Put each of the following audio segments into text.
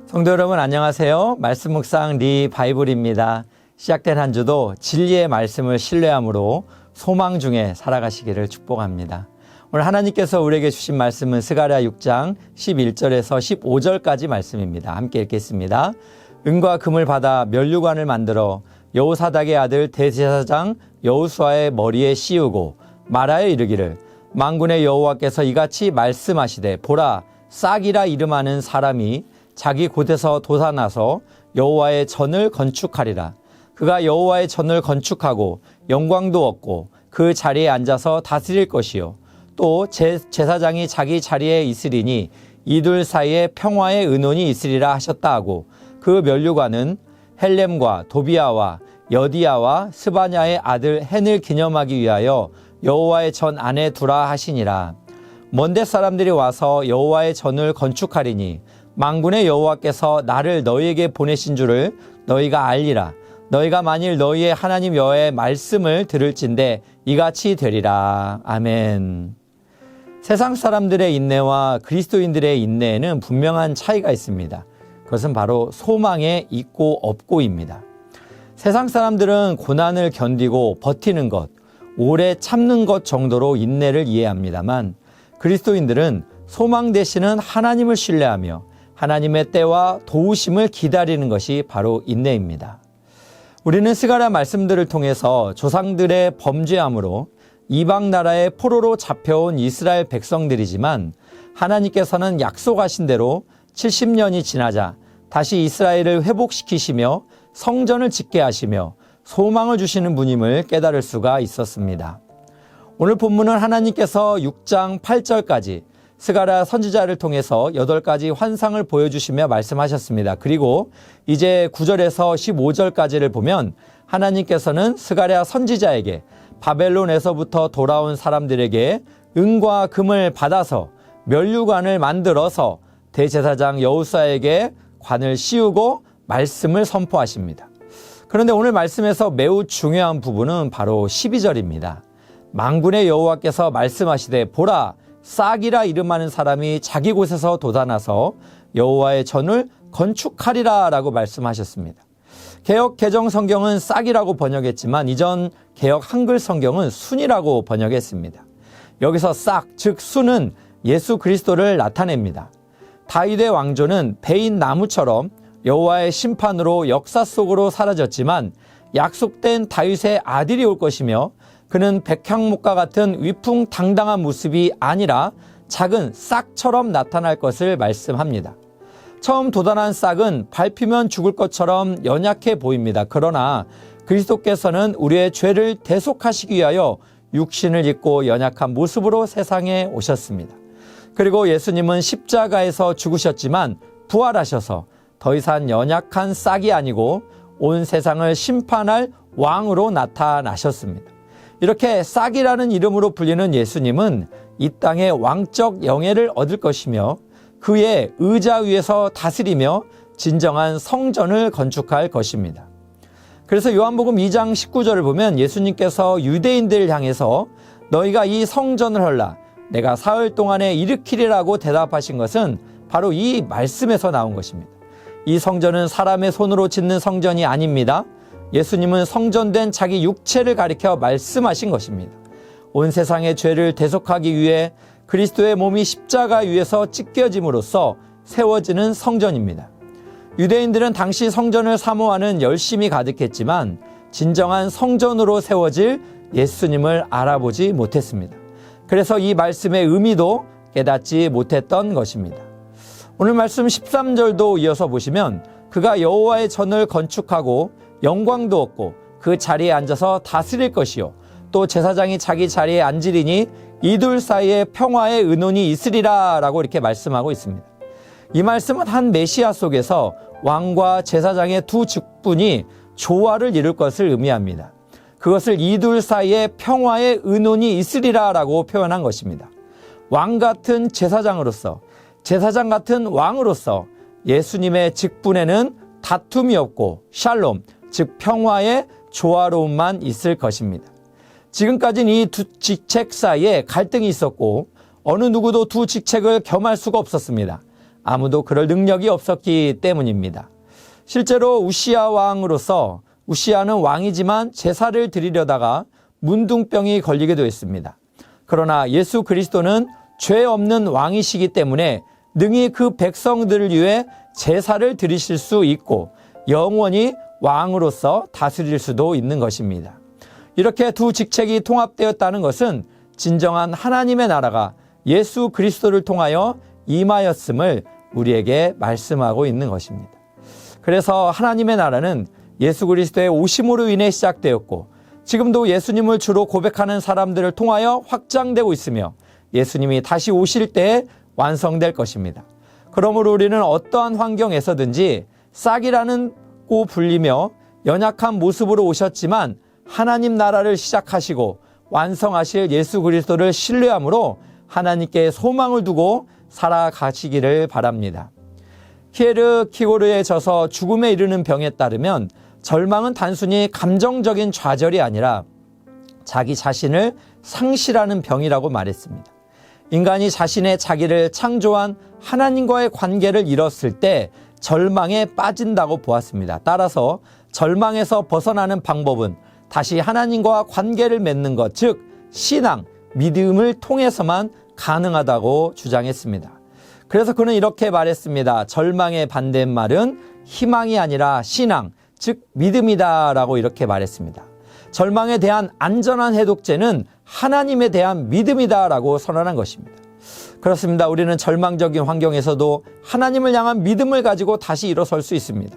성도 여러분 안녕하세요. 말씀 묵상 리바이블입니다. 시작된 한 주도 진리의 말씀을 신뢰함으로 소망 중에 살아가시기를 축복합니다. 오늘 하나님께서 우리에게 주신 말씀은 스가랴 6장 11절에서 15절까지 말씀입니다. 함께 읽겠습니다. 은과 금을 받아 면류관을 만들어 여호사닥의 아들 대제사장 여호수아의 머리에 씌우고 말하여 이르기를 만군의 여호와께서 이같이 말씀하시되 보라 싹이라 이름하는 사람이 자기 곳에서 솟아나서 여호와의 전을 건축하리라. 그가 여호와의 전을 건축하고 영광도 얻고 그 자리에 앉아서 다스릴 것이요 또 제사장이 자기 자리에 있으리니 이둘 사이에 평화의 의논이 있으리라 하셨다 하고 그 면류관은 헬렘과 도비아와 여디아와 스바냐의 아들 헨을 기념하기 위하여 여호와의 전 안에 두라 하시니라. 먼데 사람들이 와서 여호와의 전을 건축하리니 만군의 여호와께서 나를 너희에게 보내신 줄을 너희가 알리라. 너희가 만일 너희의 하나님 여호와의 말씀을 들을진대 이같이 되리라. 아멘. 세상 사람들의 인내와 그리스도인들의 인내에는 분명한 차이가 있습니다. 그것은 바로 소망의 있고 없고입니다. 세상 사람들은 고난을 견디고 버티는 것, 오래 참는 것 정도로 인내를 이해합니다만 그리스도인들은 소망 되시는 하나님을 신뢰하며 하나님의 때와 도우심을 기다리는 것이 바로 인내입니다. 우리는 스가랴 말씀들을 통해서 조상들의 범죄함으로 이방 나라의 포로로 잡혀온 이스라엘 백성들이지만 하나님께서는 약속하신 대로 70년이 지나자 다시 이스라엘을 회복시키시며 성전을 짓게 하시며 소망을 주시는 분임을 깨달을 수가 있었습니다. 오늘 본문은 하나님께서 6장 8절까지 스가랴 선지자를 통해서 8가지 환상을 보여주시며 말씀하셨습니다. 그리고 이제 9절에서 15절까지를 보면 하나님께서는 스가랴 선지자에게 바벨론에서부터 돌아온 사람들에게 은과 금을 받아서 면류관을 만들어서 대제사장 여호수아에게 관을 씌우고 말씀을 선포하십니다. 그런데 오늘 말씀에서 매우 중요한 부분은 바로 12절입니다. 만군의 여호와께서 말씀하시되 보라 싹이라 이름하는 사람이 자기 곳에서 돋아나서 여호와의 전을 건축하리라 라고 말씀하셨습니다. 개역 개정 성경은 싹이라고 번역했지만 이전 개역 한글 성경은 순이라고 번역했습니다. 여기서 싹, 즉 순은 예수 그리스도를 나타냅니다. 다윗의 왕조는 베인 나무처럼 여호와의 심판으로 역사 속으로 사라졌지만 약속된 다윗의 아들이 올 것이며 그는 백향목과 같은 위풍당당한 모습이 아니라 작은 싹처럼 나타날 것을 말씀합니다. 처음 돋아난 싹은 밟히면 죽을 것처럼 연약해 보입니다. 그러나 그리스도께서는 우리의 죄를 대속하시기 위하여 육신을 입고 연약한 모습으로 세상에 오셨습니다. 그리고 예수님은 십자가에서 죽으셨지만 부활하셔서 더 이상 연약한 싹이 아니고 온 세상을 심판할 왕으로 나타나셨습니다. 이렇게 싹이라는 이름으로 불리는 예수님은 이 땅에 왕적 영예를 얻을 것이며 그의 의자 위에서 다스리며 진정한 성전을 건축할 것입니다. 그래서 요한복음 2장 19절을 보면 예수님께서 유대인들을 향해서 너희가 이 성전을 헐라 내가 사흘 동안에 일으키리라고 대답하신 것은 바로 이 말씀에서 나온 것입니다. 이 성전은 사람의 손으로 짓는 성전이 아닙니다. 예수님은 성전된 자기 육체를 가리켜 말씀하신 것입니다. 온 세상의 죄를 대속하기 위해 그리스도의 몸이 십자가 위에서 찢겨짐으로써 세워지는 성전입니다. 유대인들은 당시 성전을 사모하는 열심이 가득했지만 진정한 성전으로 세워질 예수님을 알아보지 못했습니다. 그래서 이 말씀의 의미도 깨닫지 못했던 것입니다. 오늘 말씀 13절도 이어서 보시면 그가 여호와의 전을 건축하고 영광도 얻고 그 자리에 앉아서 다스릴 것이요 또 제사장이 자기 자리에 앉으리니 이둘 사이에 평화의 의논이 있으리라 라고 이렇게 말씀하고 있습니다. 이 말씀은 한 메시아 속에서 왕과 제사장의 두 직분이 조화를 이룰 것을 의미합니다. 그것을 이둘 사이에 평화의 의논이 있으리라 라고 표현한 것입니다. 왕 같은 제사장으로서 제사장 같은 왕으로서 예수님의 직분에는 다툼이 없고 샬롬, 즉 평화의 조화로움만 있을 것입니다. 지금까지는 이 두 직책 사이에 갈등이 있었고 어느 누구도 두 직책을 겸할 수가 없었습니다. 아무도 그럴 능력이 없었기 때문입니다. 실제로 우시야 왕으로서 우시야는 왕이지만 제사를 드리려다가 문둥병이 걸리기도 했습니다. 그러나 예수 그리스도는 죄 없는 왕이시기 때문에 능히 그 백성들을 위해 제사를 드리실 수 있고 영원히 왕으로서 다스릴 수도 있는 것입니다. 이렇게 두 직책이 통합되었다는 것은 진정한 하나님의 나라가 예수 그리스도를 통하여 임하였음을 우리에게 말씀하고 있는 것입니다. 그래서 하나님의 나라는 예수 그리스도의 오심으로 인해 시작되었고 지금도 예수님을 주로 고백하는 사람들을 통하여 확장되고 있으며 예수님이 다시 오실 때에 완성될 것입니다. 그러므로 우리는 어떠한 환경에서든지 싹이라고 불리며 연약한 모습으로 오셨지만 하나님 나라를 시작하시고 완성하실 예수 그리스도를 신뢰함으로 하나님께 소망을 두고 살아가시기를 바랍니다. 키에르키고르에 져서 죽음에 이르는 병에 따르면 절망은 단순히 감정적인 좌절이 아니라 자기 자신을 상실하는 병이라고 말했습니다. 인간이 자신의 자기를 창조한 하나님과의 관계를 잃었을 때 절망에 빠진다고 보았습니다. 따라서 절망에서 벗어나는 방법은 다시 하나님과 관계를 맺는 것, 즉 신앙, 믿음을 통해서만 가능하다고 주장했습니다. 그래서 그는 이렇게 말했습니다. 절망의 반대말은 희망이 아니라 신앙, 즉 믿음이다라고 이렇게 말했습니다. 절망에 대한 안전한 해독제는 하나님에 대한 믿음이다라고 선언한 것입니다. 그렇습니다. 우리는 절망적인 환경에서도 하나님을 향한 믿음을 가지고 다시 일어설 수 있습니다.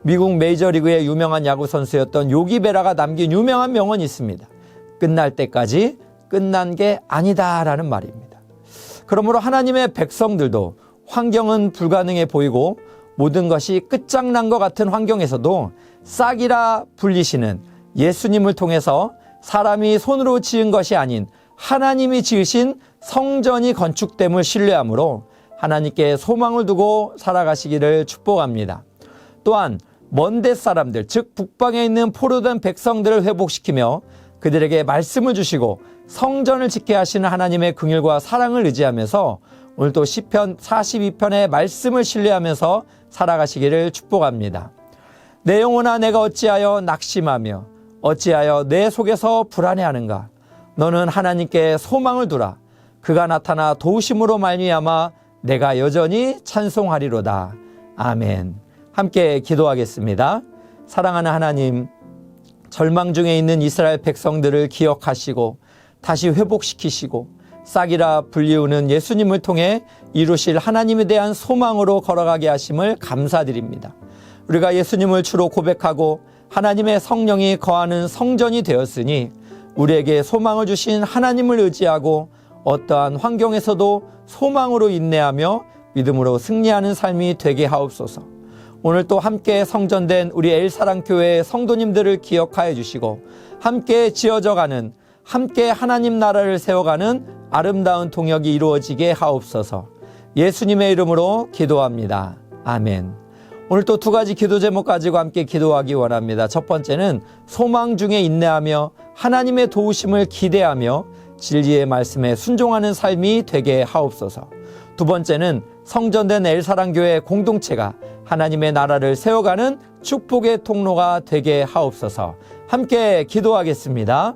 미국 메이저리그의 유명한 야구 선수였던 요기 베라가 남긴 유명한 명언이 있습니다. 끝날 때까지 끝난 게 아니다라는 말입니다. 그러므로 하나님의 백성들도 환경은 불가능해 보이고 모든 것이 끝장난 것 같은 환경에서도 싹이라 불리시는 예수님을 통해서 사람이 손으로 지은 것이 아닌 하나님이 지으신 성전이 건축됨을 신뢰함으로 하나님께 소망을 두고 살아가시기를 축복합니다. 또한 먼 데 사람들, 즉 북방에 있는 포로된 백성들을 회복시키며 그들에게 말씀을 주시고 성전을 지켜야 하시는 하나님의 긍휼과 사랑을 의지하면서 오늘도 시편 42편의 말씀을 신뢰하면서 살아가시기를 축복합니다. 내 영혼아 내가 어찌하여 낙심하며 어찌하여 내 속에서 불안해하는가. 너는 하나님께 소망을 두라. 그가 나타나 도우심으로 말미암아 내가 여전히 찬송하리로다. 아멘. 함께 기도하겠습니다. 사랑하는 하나님, 절망 중에 있는 이스라엘 백성들을 기억하시고 다시 회복시키시고 싹이라 불리우는 예수님을 통해 이루실 하나님에 대한 소망으로 걸어가게 하심을 감사드립니다. 우리가 예수님을 주로 고백하고 하나님의 성령이 거하는 성전이 되었으니 우리에게 소망을 주신 하나님을 의지하고 어떠한 환경에서도 소망으로 인내하며 믿음으로 승리하는 삶이 되게 하옵소서. 오늘 또 함께 성전된 우리 엘사랑교회의 성도님들을 기억하여 주시고 함께 지어져가는, 함께 하나님 나라를 세워가는 아름다운 동역이 이루어지게 하옵소서. 예수님의 이름으로 기도합니다. 아멘. 오늘 또 두 가지 기도 제목 가지고 함께 기도하기 원합니다. 첫 번째는 소망 중에 인내하며 하나님의 도우심을 기대하며 진리의 말씀에 순종하는 삶이 되게 하옵소서. 두 번째는 성전된 엘사랑교회 공동체가 하나님의 나라를 세워가는 축복의 통로가 되게 하옵소서. 함께 기도하겠습니다.